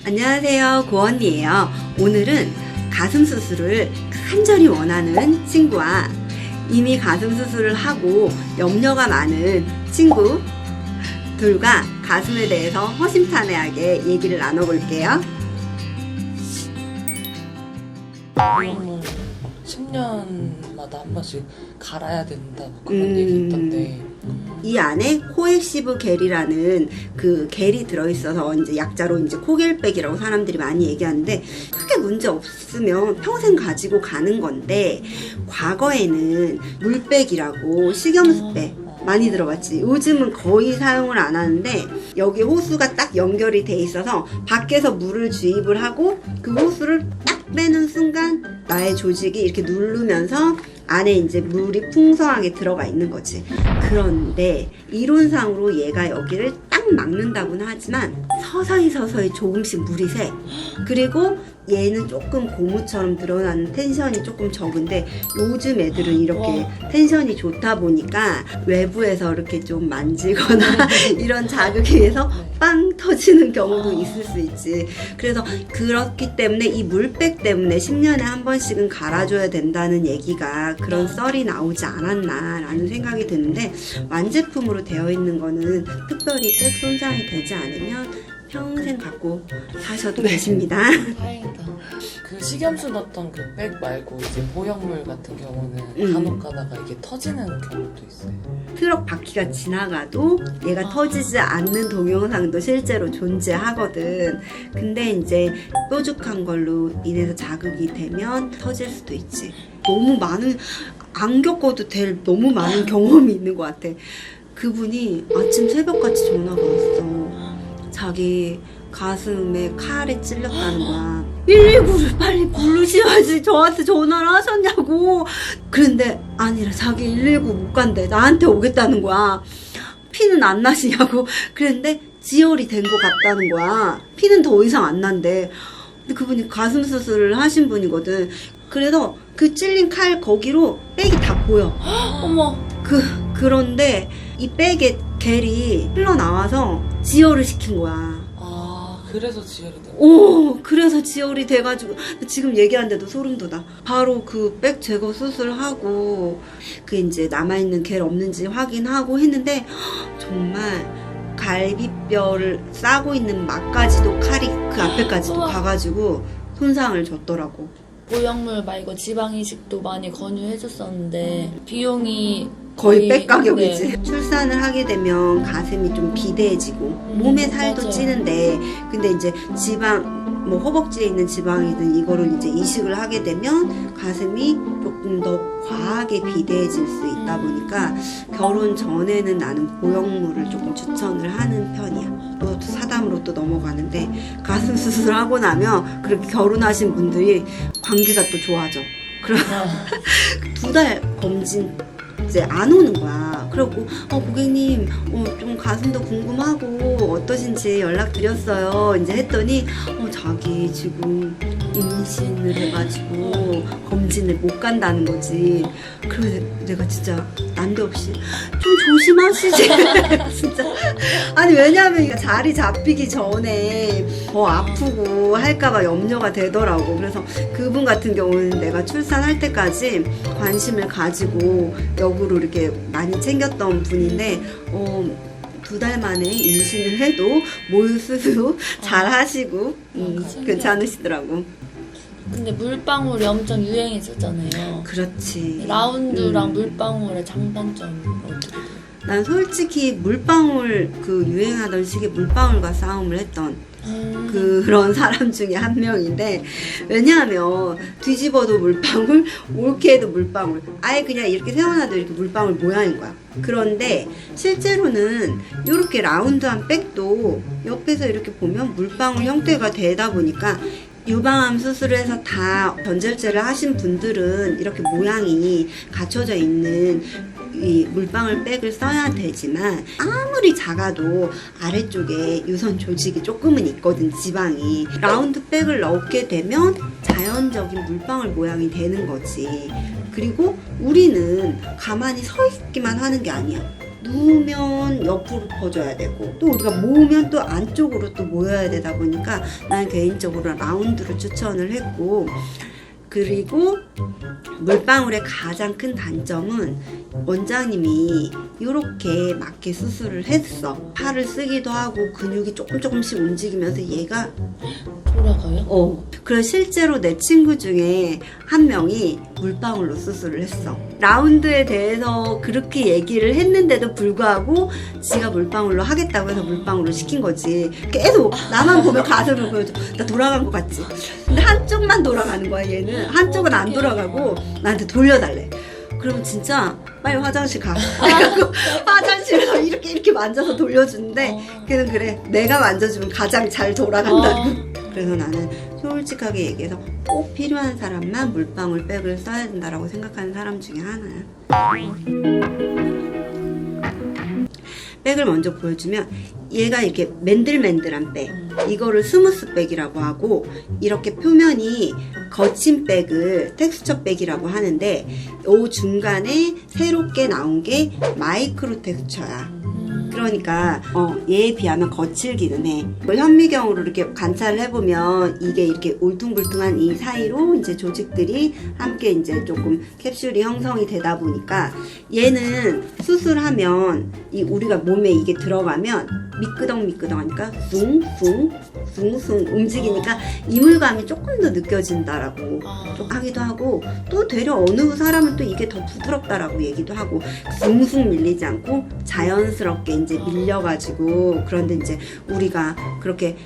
안녕하세요, 고언니예요. 오늘은 가슴 수술을 간절히 원하는 친구와 이미 가슴 수술을 하고 염려가 많은 친구 둘과 가슴에 대해서 허심탄회하게 얘기를 나눠볼게요. 보형물 10년마다 한 번씩 갈아야 된다 뭐 그런 얘기 있던데. 이 안에 코엑시브 겔이라는 그 겔이 들어있어서 이제 약자로 이제 코겔백이라고 사람들이 많이 얘기하는데 크게 문제 없으면 평생 가지고 가는 건데, 과거에는 물백이라고 식염수백 많이 들어봤지. 요즘은 거의 사용을 안 하는데 여기 호수가 딱 연결이 돼 있어서 밖에서 물을 주입을 하고 그 호수를 딱 빼는 순간 나의 조직이 이렇게 누르면서 안에 이제 물이 풍성하게 들어가 있는 거지. 그런데 이론상으로 얘가 여기를 딱 막는다고는 하지만 서서히 조금씩 물이 새. 그리고 얘는 조금 고무처럼 늘어나는 텐션이 조금 적은데, 요즘 애들은 이렇게 텐션이 좋다 보니까 외부에서 이렇게 좀 만지거나 이런 자극에 의해서 빵 터지는 경우도 있을 수 있지. 그래서 그렇기 때문에 이 물백 때문에 10년에 한 번씩은 갈아줘야 된다는 얘기가, 그런 썰이 나오지 않았나라는 생각이 드는데, 완제품으로 되어 있는 거는 특별히 백 손상이 되지 않으면 평생 갖고 사셔도 되십니다. 다행이다. 그 식염수 넣었던 그 백 말고 이제 보형물 같은 경우는 간혹 가다가 이게 터지는 경우도 있어요. 트럭 바퀴가 지나가도 얘가 터지지 않는 동영상도 실제로 존재하거든. 근데 이제 뾰족한 걸로 인해서 자극이 되면 터질 수도 있지. 너무 많은, 안 겪어도 될 너무 많은 경험이 있는 것 같아. 그분이 아침 새벽같이 전화가 왔어. 자기 가슴에 칼에 찔렸다는 거야. 119를 빨리 부르셔야지 저한테 전화를 하셨냐고. 그런데 아니라 자기 119 못 간대. 나한테 오겠다는 거야. 피는 안 나시냐고. 그랬는데 지혈이 된 것 같다는 거야. 피는 더 이상 안 난대. 근데 그분이 가슴 수술을 하신 분이거든. 그래서 그 찔린 칼 거기로 백이 다 보여. 어머. 그런데 이 백에 겔이 흘러나와서 지혈을 시킨 거야. 아, 그래서 지혈이 된 거야. 오, 그래서 지혈이 돼가지고 지금 얘기하는데도 소름 돋아. 바로 그 백 제거 수술하고 그 이제 남아있는 겔 없는지 확인하고 했는데 정말 갈비뼈를 싸고 있는 막까지도 칼이 그 앞에까지도 가가지고 손상을 줬더라고. 보형물 말고 지방 이식도 많이 권유해줬었는데 비용이 거의 백 가격이지. 네. 출산을 하게 되면 가슴이 좀 비대해지고 몸에 살도 맞아요. 찌는데, 근데 이제 지방, 뭐 허벅지에 있는 지방이든 이거를 이제 이식을 하게 되면 가슴이 조금 더 과하게 비대해질 수 있다 보니까 결혼 전에는 나는 보형물을 조금 추천을 하는 편이야. 또 사담으로 또 넘어가는데, 가슴 수술하고 나면 그렇게 결혼하신 분들이 관계가 또 좋아져. 그럼 2달 검진 이제 안 오는 거야. 그래갖고 고객님 좀 가슴도 궁금하고 어떠신지 연락드렸어요. 이제 했더니 자기 지금 임신을 해가지고 검진을 못 간다는 거지. 그래서 내가 진짜 난데없이 좀 조심하시지. 진짜. 아니 왜냐하면 자리 잡히기 전에 더 아프고 할까봐 염려가 되더라고. 그래서 그분 같은 경우는 내가 출산할 때까지 관심을 가지고 역으로 이렇게 많이 챙겼던 분인데 2달 만에 임신을 해도 모유수도 잘 하시고 괜찮으시더라고. 근데 물방울이 엄청 유행했었잖아요. 그렇지. 라운드랑 물방울의 장단점은 어떻게 돼요? 난 솔직히 물방울, 그 유행하던 시기에 물방울과 싸움을 했던 그런 사람 중에 한 명인데, 왜냐하면 뒤집어도 물방울, 옳게 해도 물방울, 아예 그냥 이렇게 세워놔도 이렇게 물방울 모양인 거야. 그런데 실제로는 이렇게 라운드한 백도 옆에서 이렇게 보면 물방울 형태가 되다 보니까, 유방암 수술을 해서 다 전절제를 하신 분들은 이렇게 모양이 갖춰져 있는 이 물방울 백을 써야 되지만, 아무리 작아도 아래쪽에 유선 조직이 조금은 있거든, 지방이. 라운드 백을 넣게 되면 자연적인 물방울 모양이 되는 거지. 그리고 우리는 가만히 서 있기만 하는 게 아니야. 누우면 옆으로 퍼져야 되고 또 우리가 모으면 또 안쪽으로 또 모여야 되다 보니까 난 개인적으로 라운드를 추천을 했고, 그리고 물방울의 가장 큰 단점은 원장님이 이렇게 맞게 수술을 했어. 팔을 쓰기도 하고 근육이 조금씩 움직이면서 얘가 돌아가요? 그래서 실제로 내 친구 중에 한 명이 물방울로 수술을 했어. 라운드에 대해서 그렇게 얘기를 했는데도 불구하고 지가 물방울로 하겠다고 해서 물방울로 시킨 거지. 계속 나만 보면 가슴을 보여줘. 나 돌아간 것 같지? 근데 한쪽만 돌아가는 거야 얘는. 한쪽은 안 돌아가고 나한테 돌려달래. 그러면 진짜 빨리 화장실 가. 그래갖고 화장실에서 이렇게 만져서 돌려주는데 걔는 그래, 내가 만져주면 가장 잘 돌아간다고. 그래서 나는 솔직하게 얘기해서 꼭 필요한 사람만 물방울 백을 써야 된다라고 생각하는 사람 중에 하나야. 백을 먼저 보여주면 얘가 이렇게 맨들맨들한 백, 이거를 스무스 백이라고 하고, 이렇게 표면이 거친 백을 텍스처 백이라고 하는데 이 중간에 새롭게 나온 게 마이크로 텍스처야. 그러니까 얘에 비하면 거칠기는 해. 현미경으로 이렇게 관찰을 해보면 이게 이렇게 울퉁불퉁한 이 사이로 이제 조직들이 함께 이제 조금 캡슐이 형성이 되다 보니까 얘는 수술하면 이 우리가 몸에 이게 들어가면 미끄덩미끄덩하니까 숭숭 움직이니까 이물감이 조금 더 느껴진다라고 좀 하기도 하고, 또 되려 어느 사람은 또 이게 더 부드럽다라고 얘기도 하고, 숭숭 밀리지 않고 자연스럽게 이제 밀려가지고, 그런데 이제 우리가 그렇게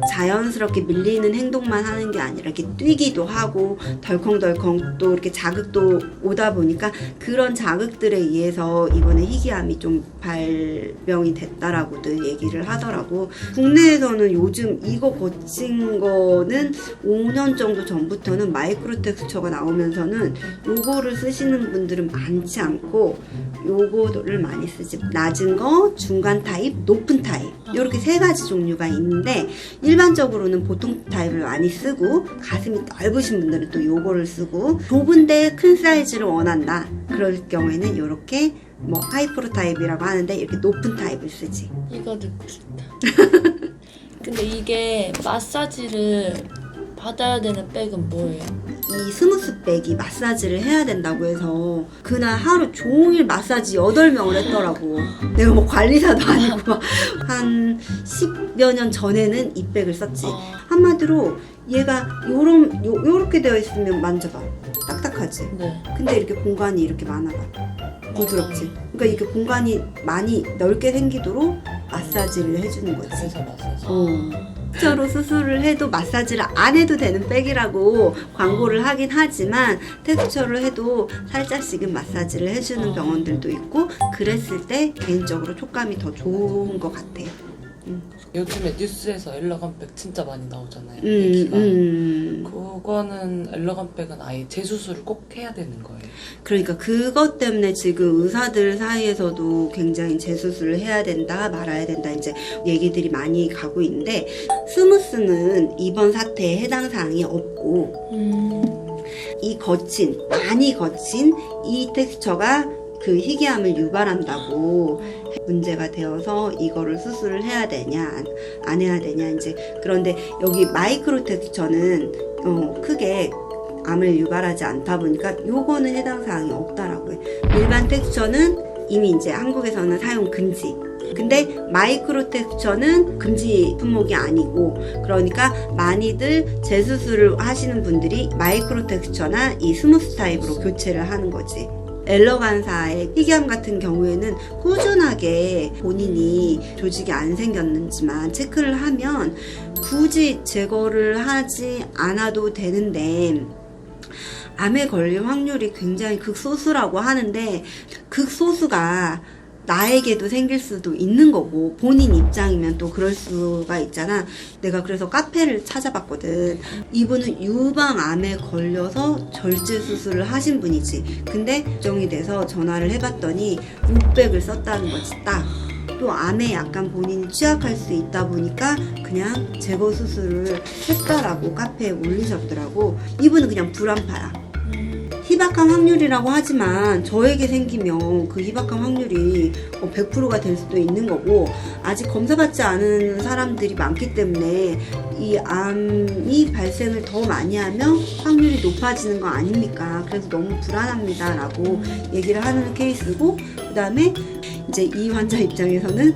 자연스럽게 밀리는 행동만 하는 게 아니라 이렇게 뛰기도 하고 덜컹덜컹 또 이렇게 자극도 오다 보니까 그런 자극들에 의해서 이번에 희귀암이 좀 발병이 됐다라고도 얘기를 하더라고. 국내에서는 요즘 이거 거친 거는 5년 정도 전부터는 마이크로 텍스처가 나오면서는 요거를 쓰시는 분들은 많지 않고 요거를 많이 쓰지. 낮은 거, 중간 타입, 높은 타입, 이렇게 세 가지 종류가 있는데 일반적으로는 보통 타입을 많이 쓰고, 가슴이 넓으신 분들은 또 요거를 쓰고, 좁은데 큰 사이즈를 원한다 그럴 경우에는 요렇게 뭐 하이프로 타입이라고 하는데 이렇게 높은 타입을 쓰지. 이거 듣고 싶다. 근데 이게 마사지를 받아야 되는 백은 뭐예요? 이 스무스 백이 마사지를 해야 된다고 해서 그날 하루 종일 마사지 8명을 했더라고. 내가 뭐 관리사도 아니고 막 한 10여 년 전에는 이 백을 썼지. 한마디로 얘가 요렇게 되어 있으면 만져봐. 딱딱하지? 네. 근데 이렇게 공간이 이렇게 많아봐. 부드럽지? 그러니까 이렇게 공간이 많이 넓게 생기도록 마사지를 해주는 거지. 그래서 마사지. 실제로 수술을 해도 마사지를 안 해도 되는 백이라고 광고를 하긴 하지만 텍스처를 해도 살짝씩은 마사지를 해주는 병원들도 있고, 그랬을 때 개인적으로 촉감이 더 좋은 것 같아요. 요즘에 뉴스에서 엘러건백 진짜 많이 나오잖아요. 얘기가. 그거는 엘러건백은 아예 재수술을 꼭 해야 되는 거예요. 그러니까 그것 때문에 지금 의사들 사이에서도 굉장히 재수술을 해야 된다 말아야 된다 이제 얘기들이 많이 가고 있는데, 스무스는 이번 사태에 해당 사항이 없고, 이 많이 거친 이 텍스처가 그 희귀암을 유발한다고 문제가 되어서 이거를 수술을 해야 되냐 안 해야 되냐 이제. 그런데 여기 마이크로 텍스처는 크게 암을 유발하지 않다 보니까 요거는 해당 사항이 없다라고 해. 일반 텍스처는 이미 이제 한국에서는 사용 금지. 근데 마이크로 텍스처는 금지 품목이 아니고, 그러니까 많이들 재수술을 하시는 분들이 마이크로 텍스처나 이 스무스 타입으로 교체를 하는 거지. 엘러간사의 희귀암 같은 경우에는 꾸준하게 본인이 조직이 안 생겼는지만 체크를 하면 굳이 제거를 하지 않아도 되는데, 암에 걸릴 확률이 굉장히 극소수라고 하는데 극소수가 나에게도 생길 수도 있는 거고, 본인 입장이면 또 그럴 수가 있잖아. 내가 그래서 카페를 찾아봤거든. 이분은 유방암에 걸려서 절제 수술을 하신 분이지. 근데 걱정이 돼서 전화를 해봤더니 목백을 썼다는 거지. 딱. 또 암에 약간 본인이 취약할 수 있다 보니까 그냥 제거 수술을 했다라고 카페에 올리셨더라고. 이분은 그냥 불안파야. 희박한 확률이라고 하지만 저에게 생기면 그 희박한 확률이 100%가 될 수도 있는 거고, 아직 검사받지 않은 사람들이 많기 때문에 이 암이 발생을 더 많이 하면 확률이 높아지는 거 아닙니까? 그래서 너무 불안합니다 라고 얘기를 하는 케이스고, 그 다음에 이제 이 환자 입장에서는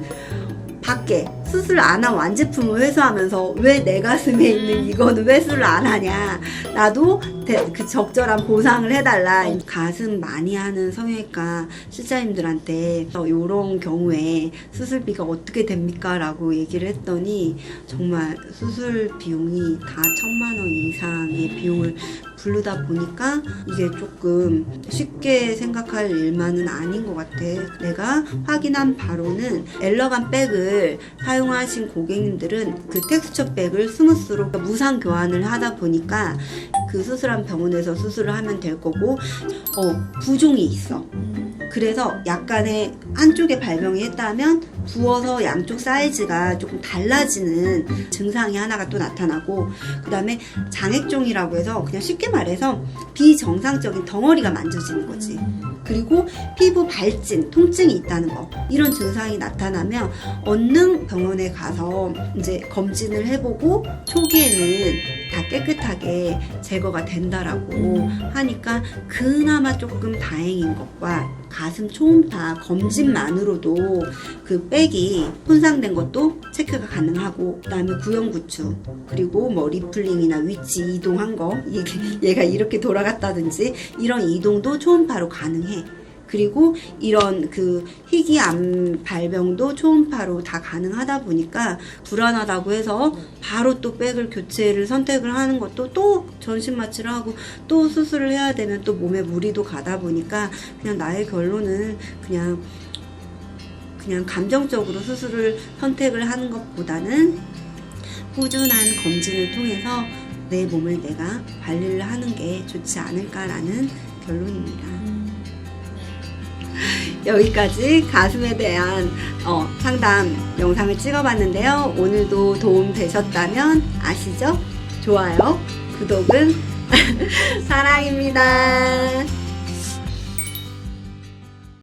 밖에 수술 안 한 완제품을 회수하면서 왜 내 가슴에 있는 이거는 회수를 안 하냐, 나도 그 적절한 보상을 해달라. 가슴 많이 하는 성형외과 실장님들한테 이런 경우에 수술비가 어떻게 됩니까? 라고 얘기를 했더니 정말 수술 비용이 다 1,000만 원 이상의 비용을 부르다 보니까 이게 조금 쉽게 생각할 일만은 아닌 것 같아. 내가 확인한 바로는 엘러간 백을 사용하신 고객님들은 그 텍스처 백을 스무스로 무상 교환을 하다 보니까 그 수술한 병원에서 수술을 하면 될 거고, 부종이 있어. 그래서 약간의 한쪽에 발병이 했다면 부어서 양쪽 사이즈가 조금 달라지는 증상이 하나가 또 나타나고, 그 다음에 장액종이라고 해서 그냥 쉽게 말해서 비정상적인 덩어리가 만져지는 거지. 그리고 피부 발진, 통증이 있다는 거, 이런 증상이 나타나면 얼른 병원에 가서 이제 검진을 해보고 초기에는 다 깨끗하게 제거가 된다라고 하니까 그나마 조금 다행인 것과, 가슴 초음파 검진만으로도 그 백이 손상된 것도 체크가 가능하고, 그 다음에 구형구추, 그리고 뭐 리플링이나 위치 이동한 거, 얘가 이렇게 돌아갔다든지 이런 이동도 초음파로 가능해. 그리고 이런 그 희귀암 발병도 초음파로 다 가능하다 보니까 불안하다고 해서 바로 또 백을 교체를 선택을 하는 것도 또 전신 마취를 하고 또 수술을 해야 되면 또 몸에 무리도 가다 보니까 그냥 나의 결론은 그냥 감정적으로 수술을 선택을 하는 것보다는 꾸준한 검진을 통해서 내 몸을 내가 관리를 하는 게 좋지 않을까라는 결론입니다. 여기까지 가슴에 대한 상담 영상을 찍어봤는데요. 오늘도 도움 되셨다면 아시죠? 좋아요, 구독은 사랑입니다.